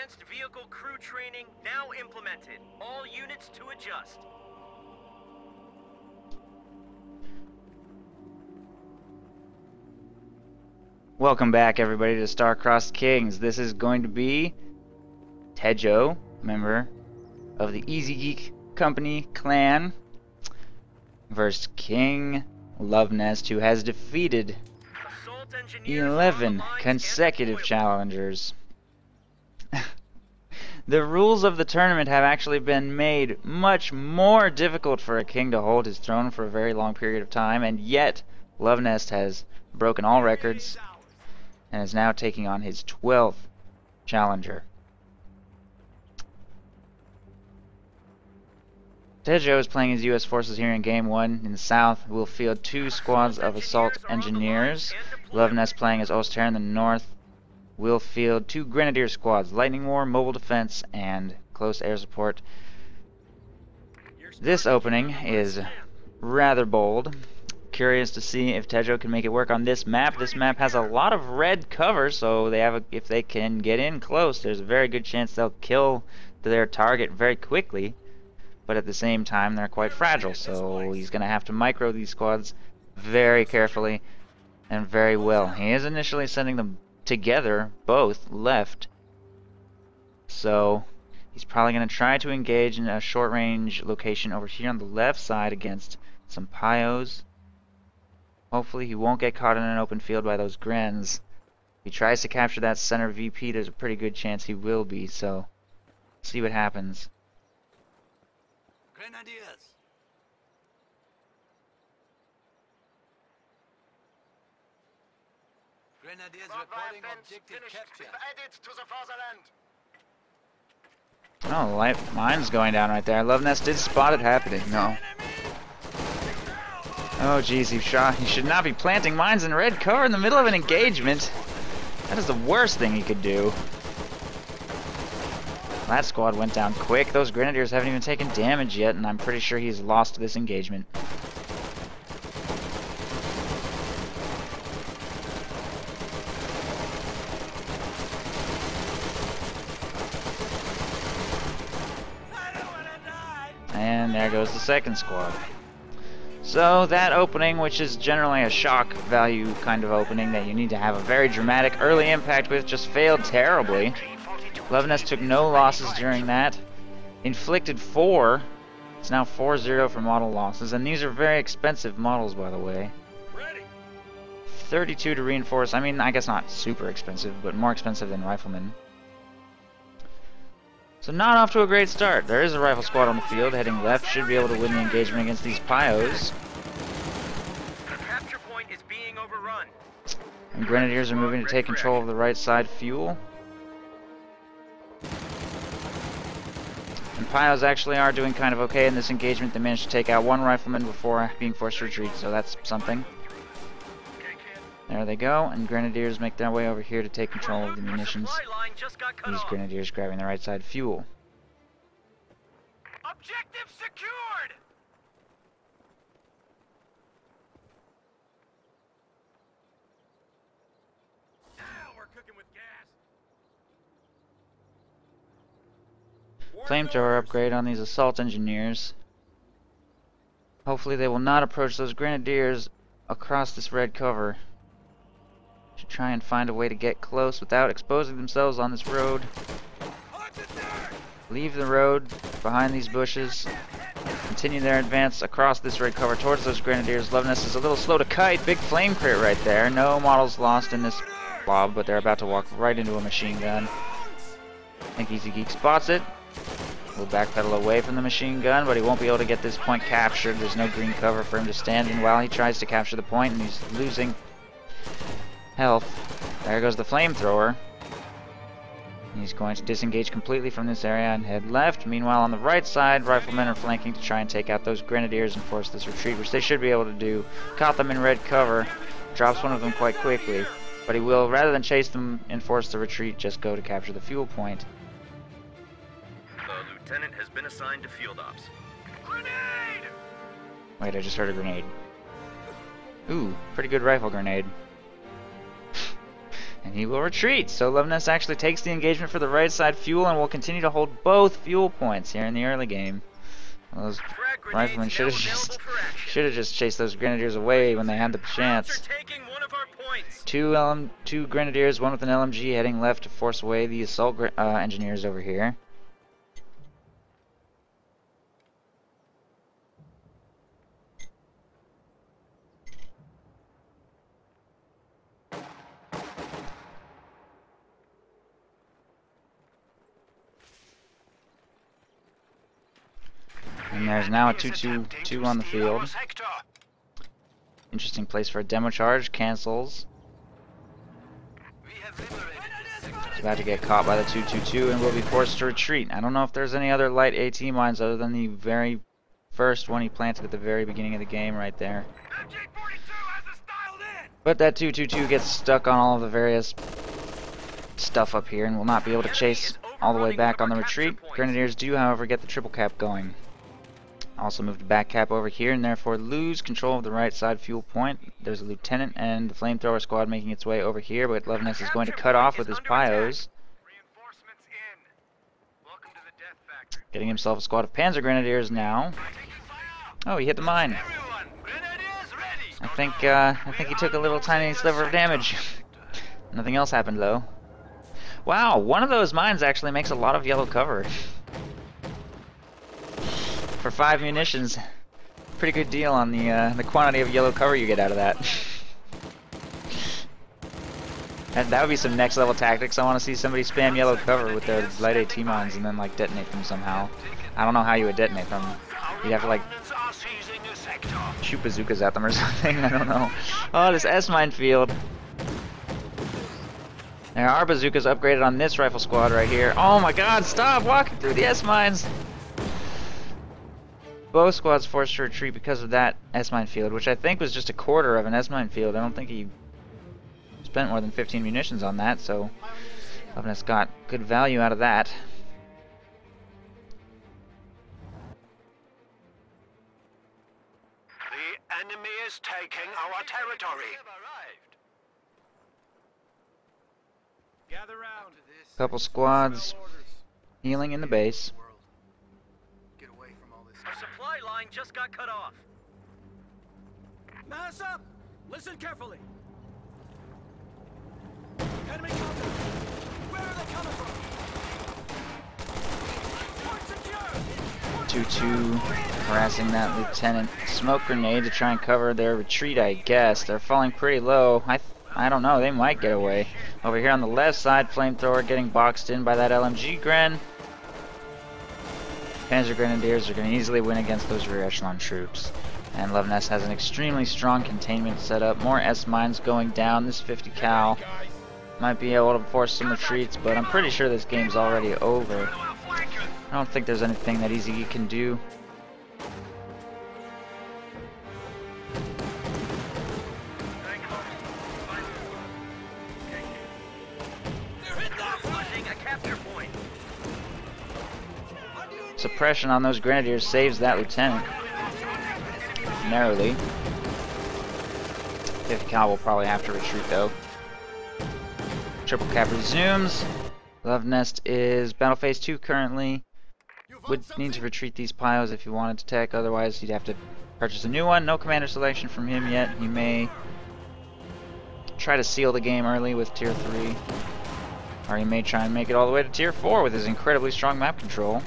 Advanced vehicle crew training now implemented. All units to adjust. Welcome back, everybody, to Star-Crossed Kings. This is going to be T3dgO, member of the Easy Geek Company clan, versus King Luvnest, who has defeated 11 consecutive challengers. The rules of the tournament have actually been made much more difficult for a king to hold his throne for a very long period of time, and yet Luvnest has broken all records and is now taking on his 12th challenger. T3dgO is playing his U.S. forces here in Game 1. In the south, we'll field 2 squads of assault engineers. Luvnest playing as Oster in the north. We'll field 2 grenadier squads, lightning war, mobile defense, and close air support. This opening is rather bold. Curious to see if T3dgO can make it work on this map. This map has a lot of red cover, so if they can get in close, there's a very good chance they'll kill their target very quickly. But at the same time, they're quite fragile, so he's going to have to micro these squads very carefully and very well. He is initially sending them together, both left, so he's probably going to try to engage in a short-range location over here on the left side against some Pyos. Hopefully he won't get caught in an open field by those Grens. If he tries to capture that center VP, there's a pretty good chance he will be, so see what happens. Grenadiers. Grenadiers reporting objective capture. Added to the fatherland. Oh, the light mine's going down right there. Luvnest did spot it happening. No. Oh, geez, he should not be planting mines in red cover in the middle of an engagement. That is the worst thing he could do. That squad went down quick. Those grenadiers haven't even taken damage yet, and I'm pretty sure he's lost this engagement. And there goes the second squad. So that opening, which is generally a shock value kind of opening that you need to have a very dramatic early impact with, just failed terribly. Luvnest took no losses during that. Inflicted 4. It's now 4-0 for model losses, and these are very expensive models, by the way. 32 to reinforce. I mean, I guess not super expensive, but more expensive than riflemen. So not off to a great start. There is a rifle squad on the field heading left. Should be able to win the engagement against these Pyos. The capture point is being overrun. And Grenadiers are moving to take control of the right side fuel. And Pyos actually are doing kind of okay in this engagement. They managed to take out 1 rifleman before being forced to retreat, so that's something. There they go, and Grenadiers make their way over here to take control of the munitions. These Grenadiers grabbing the right side fuel. Objective secured. Now we're cooking with gas. Flamethrower upgrade on these assault engineers. Hopefully they will not approach those Grenadiers across this red cover. Should try and find a way to get close without exposing themselves on this road. Leave the road behind these bushes. Continue their advance across this red cover towards those Grenadiers. Luvnest is a little slow to kite. Big flame crit right there. No models lost in this blob, but they're about to walk right into a machine gun. I think Easy Geek spots it. We'll backpedal away from the machine gun, but he won't be able to get this point captured. There's no green cover for him to stand in while he tries to capture the point, and he's losing health. There goes the flamethrower. He's going to disengage completely from this area and head left. Meanwhile, on the right side, riflemen are flanking to try and take out those Grenadiers and force this retreat, which they should be able to do. Caught them in red cover. Drops one of them quite quickly. But he will, rather than chase them and force the retreat, just go to capture the fuel point. The lieutenant has been assigned to field ops. Grenade! Wait, I just heard a grenade. Ooh, pretty good rifle grenade. And he will retreat. So Luvnest actually takes the engagement for the right side fuel and will continue to hold both fuel points here in the early game. Those riflemen should have just chased those grenadiers away when they had the chance. Two grenadiers, one with an LMG, heading left to force away the assault engineers over here. And there's now a 2-2-2 on the field. Interesting place for a demo charge. Cancels. He's about to get caught by the 2-2-2 and will be forced to retreat. I don't know if there's any other light AT mines other than the very first one he planted at the very beginning of the game right there. But that 2-2-2 gets stuck on all of the various stuff up here and will not be able to chase all the way back on the retreat. Grenadiers do, however, get the triple cap going. Also move to back cap over here and therefore lose control of the right side fuel point. There's a lieutenant and the flamethrower squad making its way over here, but Luvnest is going to cut off with his pyos. Getting himself a squad of Panzer Grenadiers now. Oh, he hit the mine. I think he took a little tiny sliver of damage. Nothing else happened though. Wow, one of those mines actually makes a lot of yellow cover. For 5 munitions, pretty good deal on the quantity of yellow cover you get out of that. That would be some next level tactics. I want to see somebody spam yellow cover with their light AT mines and then like detonate them somehow. I don't know how you would detonate them. You'd have to like shoot bazookas at them or something. I don't know. Oh, this S mine field. There are bazookas upgraded on this rifle squad right here. Oh my God! Stop walking through the S mines. Both squads forced to retreat because of that S-mine field, which I think was just a quarter of an S-mine field. I don't think he spent more than 15 munitions on that, so Luvnest got good value out of that. The enemy is taking our territory. Gather round. Couple squads healing in the base. Our supply line just got cut off. Mass up! Listen carefully. Enemy contact. Where are they coming from? Port secure. 2-2 harassing that lieutenant. Smoke grenade to try and cover their retreat, I guess. They're falling pretty low. I don't know, they might get away. Over here on the left side, flamethrower getting boxed in by that LMG Gren. Panzer Grenadiers are going to easily win against those rear echelon troops. And Luvnest has an extremely strong containment set up. More S-mines going down. This 50 cal might be able to force some retreats, but I'm pretty sure this game's already over. I don't think there's anything that Easy can do. Suppression on those grenadiers saves that lieutenant. Narrowly. 50 cal will probably have to retreat though. Triple cap resumes. Luvnest is battle phase 2 currently. Would need to retreat these piles if you wanted to tech, otherwise you'd have to purchase a new one. No commander selection from him yet. He may try to seal the game early with tier 3. Or he may try and make it all the way to tier 4 with his incredibly strong map control.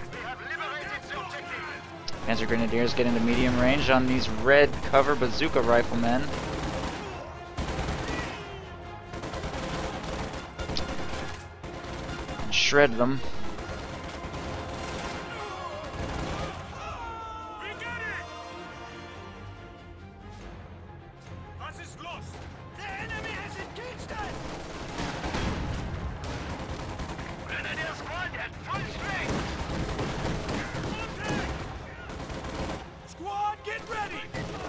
Panzer Grenadiers get into medium range on these red cover bazooka riflemen. And shred them.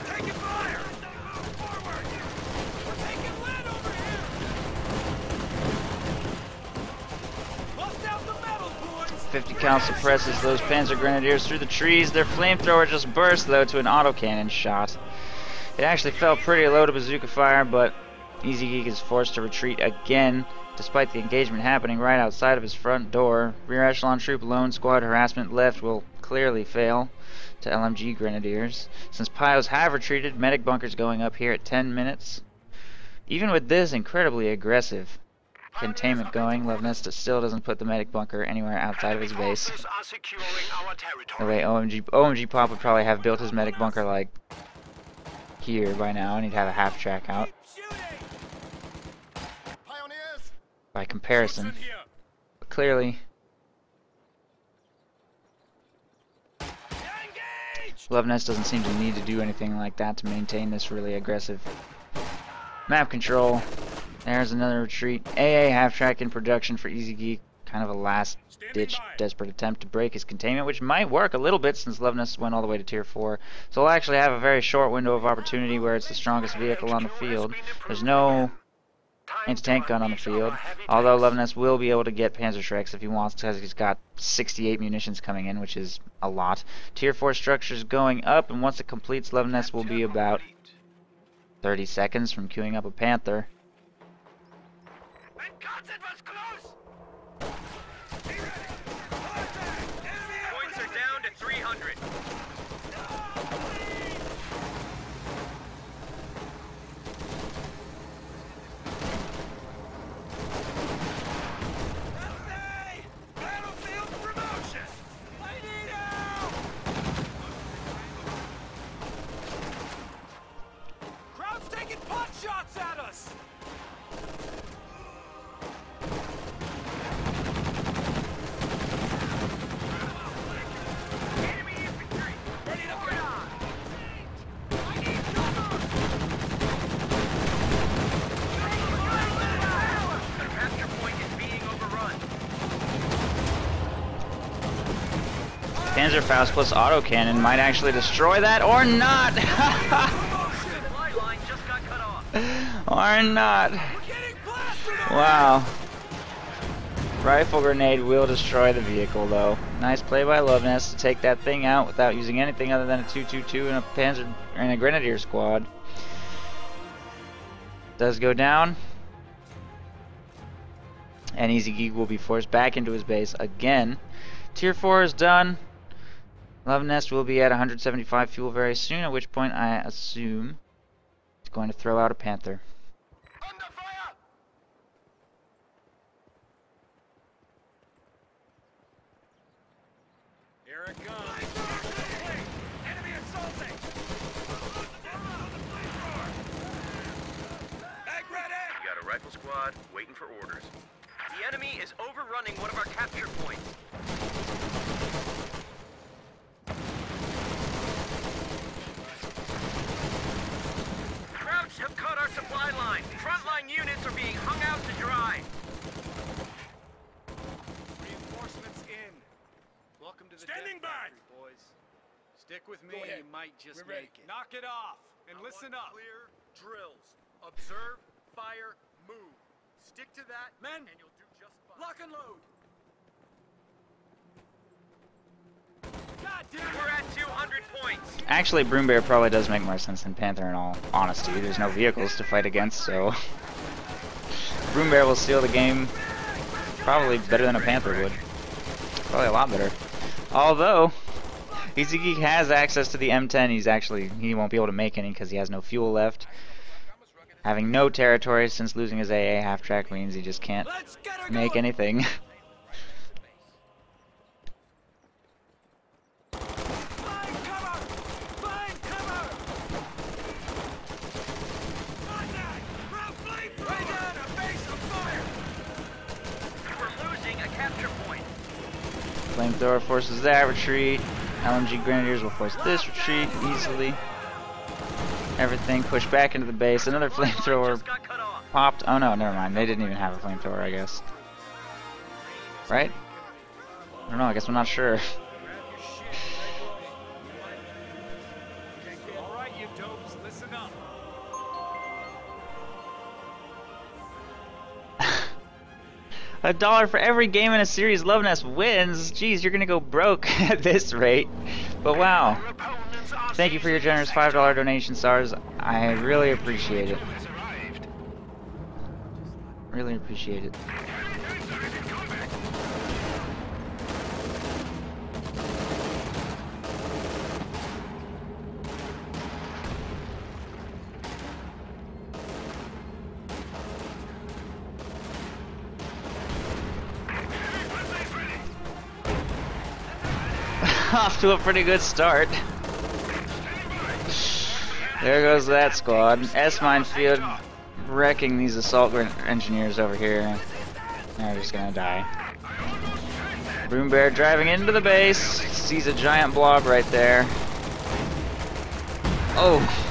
Taking fire! Forward! We're taking lead over here! Bust out the metal, boys! 50 cal suppresses those Panzer Grenadiers through the trees. Their flamethrower just burst though to an autocannon shot. It actually fell pretty low to bazooka fire, but Easy Geek is forced to retreat again, despite the engagement happening right outside of his front door. Rear echelon troop lone squad harassment left will clearly fail to LMG Grenadiers. Since Pios have retreated, medic bunkers going up here at 10 minutes. Even with this incredibly aggressive containment going, Luvnest still doesn't put the medic bunker anywhere outside of his base. Forces are securing our The territory. way OMG Pop would probably have built his medic bunker like here by now, and he'd have a half track out. By comparison, but clearly, Luvnest doesn't seem to need to do anything like that to maintain this really aggressive map control. There's another retreat. AA half track in production for Easy Geek. Kind of a last-ditch, desperate attempt to break his containment, which might work a little bit since Luvnest went all the way to Tier 4. So we'll actually have a very short window of opportunity where it's the strongest vehicle on the field. There's no anti-tank gun on the field, although Luvnest will be able to get Panzerschrecks if he wants to, because he's got 68 munitions coming in, which is a lot. Tier 4 structures going up, and once it completes, Luvnest will be about 30 seconds from queuing up a Panther. Points are down to 300. Battlefield promotion! I need help! Crowd's taking pot shots at us! Enemy infantry. Ready to go! I need The capture point is being overrun. Panzerfaust plus autocannon might actually destroy that, or not! Supply line just got cut off. Or not. We're getting blasted! Wow. Rifle grenade will destroy the vehicle, though. Nice play by Luvnest to take that thing out without using anything other than a 222 and a Panzer and a Grenadier squad. Does go down, and Easy Geek will be forced back into his base again. Tier 4 is done. Luvnest will be at 175 fuel very soon, at which point I assume he's going to throw out a Panther. Under fire! Here it comes! Enemy assaulting! Egg ready! We got a rifle squad waiting for orders. The enemy is overrunning one of our capture points. Krauts have cut our supply line. Frontline units are being hung out to dry. Reinforcements in. Welcome to the Standing death by! factory, boys. Stick with me Go ahead. and you might just We're ready. make it. Knock it off and listen up. Clear drills. Observe, fire, move. Stick to that, Men, and you'll do just fine. lock and load. God damn it! We're at 200 points. Actually, Broom Bear probably does make more sense than Panther in all honesty. There's no vehicles to fight against, so Broom Bear will steal the game probably better than a Panther would. Probably a lot better. Although, Easy Geek has access to the M10, he won't be able to make any because he has no fuel left. Having no territory since losing his AA half-track means he just can't Let's get her make going. anything. Find cover! Find cover! Contact! Ground flame! Way down a base of fire! We're losing a capture point. Flamethrower forces that retreat. LMG Grenadiers will force this retreat easily. Everything pushed back into the base. Another flamethrower Just got cut off. popped. Oh no, never mind. They didn't even have a flamethrower, I guess. Right? I don't know. I guess I'm not sure. All right, you dopes, listen up. $1 for every game in a series Luvnest wins. Jeez, you're gonna go broke at this rate. But wow. Our opponents are Thank you for your seizing generous the sector. $5 donation, SARS. I really appreciate it. Has arrived. Really appreciate it. Off to a pretty good start. There goes that squad. S-mine field wrecking these assault engineers over here. They're just gonna die. Broom Bear driving into the base. Sees a giant blob right there. Oh.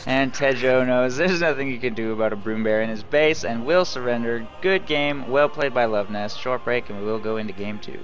And T3dgO knows there's nothing he can do about a Broom Bear in his base and will surrender. Good game, well played by Luvnest. Short break and we will go into game 2.